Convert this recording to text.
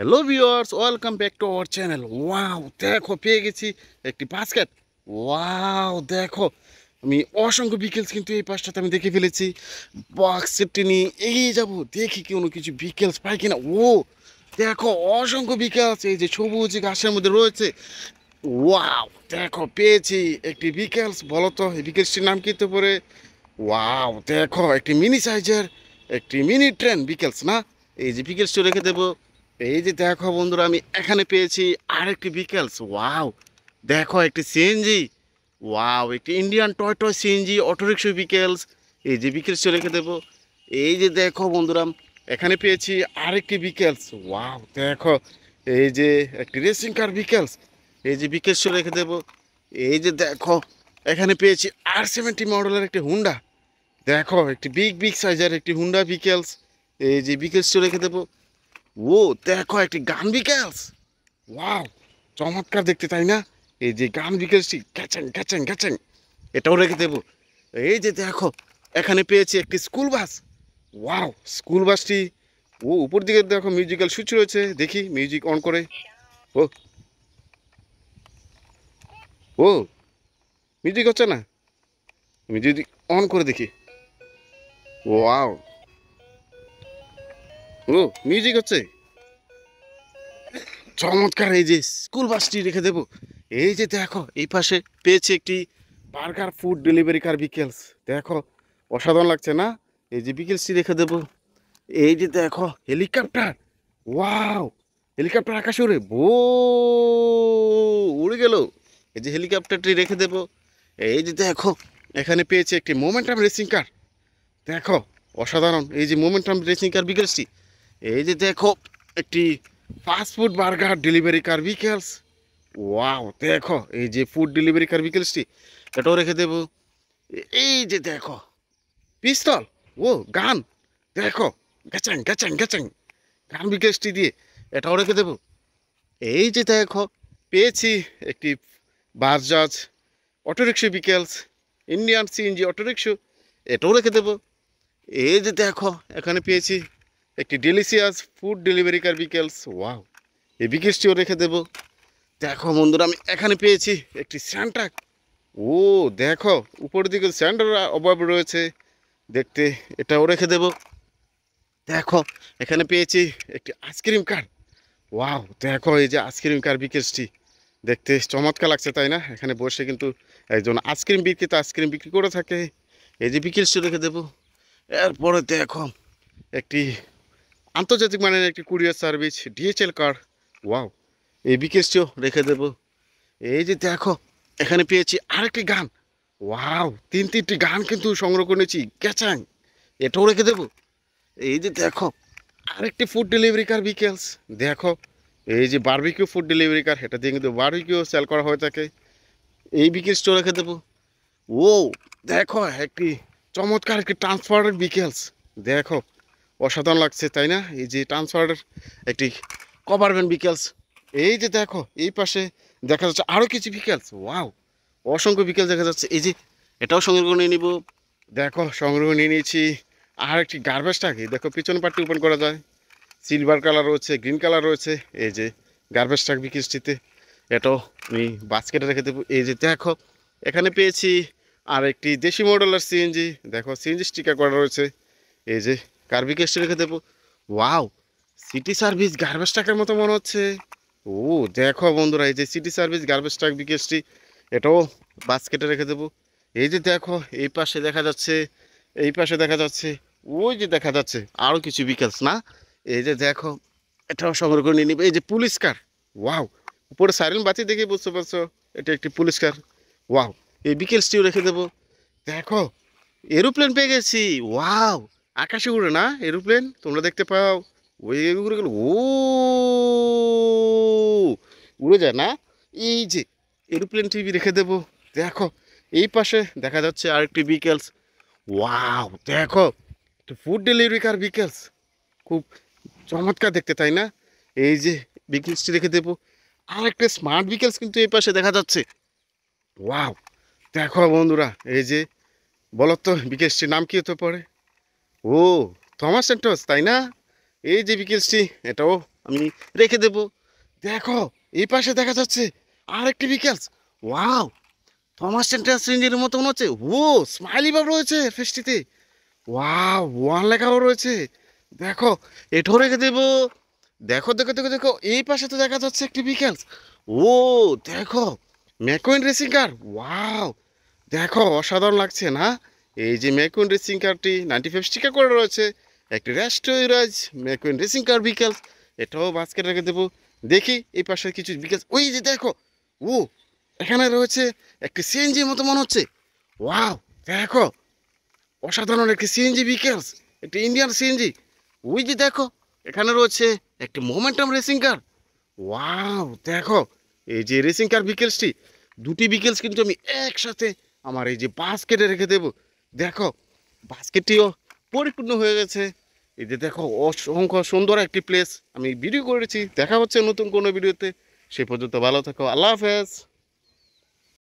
Hello viewers, welcome back to our channel. Wow, দেখো পেয়ে গেছি একটি বাস্কেট। ওয়াও, দেখো আমি অসংখ্য বিকেলস কিন্তু এই পাশটাতে আমি দেখে ফেলেছি। বাস্কেটটি নিয়ে এগিয়ে যাব, দেখি কোনো কিছু বিকেলস পাই কিনা। ও দেখো, অসংখ্য বিকেলস এই যে সবুজ ঘাসের মধ্যে রয়েছে। ওয়াও, দেখো পেয়েছি একটি বিকেলস। বলো তো এই বিকেলসটির নাম কি তো পরে? ওয়াও, দেখো একটি মিনি সাইজের একটি মিনি ট্রেন বিকেলস না? এই যে বিকেলসটি রেখে দেবো। এই যে দেখো বন্ধুরা, আমি এখানে পেয়েছি আরেকটি বিকেলস। ওয়াও, দেখো একটি সিএনজি। ওয়াও, একটি Indian toy toy CNG autorickshaw vehicles. এই যে বিকেলসটি রেখে দেবো। এই যে দেখো বন্ধুরা, এখানে পেয়েছি আরেকটি বিকেলস। ওয়াও, দেখো এই যে একটি রেসিং কার বিকেলস। এই যে বিকেলসটি রেখে দেবো। এই যে দেখো, এখানে পেয়েছি R70 মডেলের একটি হুন্ডা। দেখো একটি বিগ বিগ সাইজের একটি হুন্ডা বিকেলস। এই যে বিকেলসটি রেখে দেবো। ও দেখো একটি গান বিকেলস। ওয়াও, চমৎকার দেখতে, তাই না? এই যে গান বিকেলসটি ক্যাচাং ক্যাচাং ক্যাচাং, এটাও রেখে দেবো। এই যে দেখো, এখানে পেয়েছি একটি স্কুল বাস। ওয়াও, স্কুল বাসটি উপর দিকে দেখো মিউজিক্যাল সুইচ রয়েছে। দেখি মিউজিক অন করে। ও ও মিউজিক হচ্ছে না, আমি যদি অন করে দেখি। ওয়াও, ও মিউজিক হচ্ছে, চমৎকার। এই যে স্কুল বাসটি রেখে দেবো। এই যে দেখো, এই পাশে পেয়েছি একটি বার্গার ফুড ডেলিভারি কার বিকেলস। দেখো অসাধারণ লাগছে না? এই যে বিকেলসটি রেখে দেবো। এই যে দেখো হেলিকপ্টার। ওয়াও, হেলিকপ্টার আকাশে উড়ে উড়ে গেল। এই যে হেলিকপ্টারটি রেখে দেবো। এই যে দেখো, এখানে পেয়েছি একটি মোমেন্টাম রেসিং কার। দেখো অসাধারণ, এই যে মোমেন্টাম রেসিং কার বিকেলসটি। এই যে দেখো একটি fast food burger delivery car vehicles. Wow, দেখো এই যে ফুড ডেলিভারি কার বিকেলসটি, এটাও রেখে দেবো। এই যে দেখো পিস্তল, ও গান, দেখো গ্যাচাং গ্যাচাং গ্যাচাং, গান বিকেলসটি দিয়ে এটাও রেখে দেবো। এই যে দেখো, পেয়েছি একটি Bajaj autorickshaw vehicles, Indian CNG autorickshaw, এটাও রেখে দেবো। এই যে দেখো, এখানে পেয়েছি একটি delicious food delivery car vehicles. Wow, এই বিকেলসটিও রেখে দেবো। দেখো বন্ধুরা, আমি এখানে পেয়েছি একটি স্যান্টা। ও দেখো, উপরের দিকে স্যান্টার অভাব রয়েছে দেখতে, এটাও রেখে দেবো। দেখো, এখানে পেয়েছি একটি আইসক্রিম কার। ওয়াও, দেখো এই যে আইসক্রিম কার বিকেলসটি, দেখতে চমৎকার লাগছে, তাই না? এখানে বসে কিন্তু একজন আইসক্রিম বিক্রেতা আইসক্রিম বিক্রি করে থাকে। এই যে বিকেলসটি রেখে দেবো। এরপরে দেখো একটি আন্তর্জাতিক মানের একটি কুরিয়ার সার্ভিস ডিএচএল কার। ওয়াও, এই বিকেলসটিও রেখে দেবো। এই যে দেখো, এখানে পেয়েছি আরেকটি গান। ওয়াও, তিনটি গান কিন্তু সংগ্রহ করেছি ক্যাচাং, এটাও রেখে দেবো। এই যে দেখো, আরেকটি ফুড ডেলিভারি কার বিকেলস। দেখো এই যে বারবিকিউ ফুড ডেলিভারি কার, এটা দিয়ে কিন্তু বারবিকিউ সেল করা হয়ে থাকে। এই বিকেলসটাও রেখে দেবো। ও দেখো, একটি চমৎকার একটি ট্রান্সফারের বিকেলস। দেখো অসাধারণ লাগছে, তাই না? এই যে ট্রান্সফারের একটি কভার ভ্যান বিকেলস। এই যে দেখো, এই পাশে দেখা যাচ্ছে আরও কিছু বিকেলস। ওয়াও, অসংখ্য বিকেল দেখা যাচ্ছে। এই যে এটাও সংগ্রহ নিয়ে নিব। দেখো সংগ্রহ নিয়ে নিয়েছি আর একটি গার্বেজ ট্রাক। দেখো পিছন পার্টটি ওপেন করা যায়, সিলভার কালার রয়েছে, গ্রিন কালার রয়েছে। এই যে গার্বেজ ট্রাক বিকেলসটিতে, এটাও আমি বাস্কেটে রেখে দেবো। এই যে দেখো, এখানে পেয়েছি আর একটি দেশি মডেলের সিএনজি। দেখো সিএনজি স্টিকার করা রয়েছে। এই যে কার বিকেলসটি রেখে দেবো। ওয়াও, সিটি সার্ভিস গার্বেজ ট্রাকের মতো মনে হচ্ছে। ও দেখো বন্ধুরা, এই যে সিটি সার্ভিস গার্বেজ ট্রাক বিকেলসটি, এটাও বাস্কেটে রেখে দেবো। এই যে দেখো, এই পাশে দেখা যাচ্ছে, এই পাশে দেখা যাচ্ছে, ওই যে দেখা যাচ্ছে আরও কিছু বিকেলস না? এই যে দেখো, এটাও সংগ্রহ করে নিয়ে নিবে। এই যে পুলিশ কার। ওয়াও, উপরে সাইরেন বাতি দেখে বুঝতে পারছো এটা একটি পুলিশ কার। ওয়াও, এই বিকেলসটিও রেখে দেবো। দেখো এরোপ্লেন পেয়ে গেছি। ওয়াও, আকাশে উড়ে না এরোপ্লেন, তোমরা দেখতে পাও ওই উড়ে গেল। ও উড়ে যায় না? এই যে এরোপ্লেন টিভি রেখে দেবো। দেখো, এই পাশে দেখা যাচ্ছে আরেকটি বিকেলস। ওয়াও, দেখো ফুড ডেলিভারি কার বিকেলস, খুব চমৎকার দেখতে, তাই না? এই যে বিকেলসটি রেখে দেবো। আর একটা স্মার্ট বিকেলস কিন্তু এই পাশে দেখা যাচ্ছে। ওয়াও, দেখো বন্ধুরা, এই যে বলো তো বিকেলসটির নাম কি হতে পারে? ও থমাস সেন্টোস, তাই না? এই যে বিকেলসটি, এটাও আমি রেখে দেব। দেখো এই পাশে দেখা যাচ্ছে আর একটি বিকেলস। ওয়াও, থমাস টেন্টাস রেঞ্জের মতো মনে হচ্ছে। ও, স্মাইলি ভাব রয়েছে ফেসটিতে। ওয়াও, ওয়ান লেখাও রয়েছে। দেখো এটাও রেখে দেব। দেখো দেখো দেখো দেখো, এই পাশে তো দেখা যাচ্ছে একটি বিকেলস। ও দেখো, ম্যাকুইন রেসিং কার। ওয়াও, দেখো অসাধারণ লাগছে না? এই যে ম্যাকুইন রেসিং কারটি 95 স্টিকার করে রয়েছে, একটি র্যাস্টোরাজ ম্যাকুইন রেসিং কার বিকেলস। এটাও বাস্কেট রেখে দেবো। দেখি এই পাশে কিছু বিকেলস। ওই যে দেখো, ও এখানে রয়েছে একটি সিএনজির মতো মনে হচ্ছে। ওয়াও, দেখো অসাধারণ একটি সিএনজি বিকেলস, একটি ইন্ডিয়ান সিএনজি। ওই যে দেখো, এখানে রয়েছে একটি মোমেন্টাম রেসিং কার। ওয়াও, দেখো এই যে রেসিং কার বিকেলসটি, দুটি বিকেলস কিন্তু আমি একসাথে আমার এই যে বাস্কেটে রেখে দেব। দেখো বাস্কেটটিও পরিপূর্ণ হয়ে গেছে। এই যে দেখো, অসংখ্য সুন্দর একটি প্লেস আমি ভিডিও করেছি। দেখা হচ্ছে নতুন কোনো ভিডিওতে। সে পর্যন্ত ভালো থাকো, আল্লাহ হাফেজ।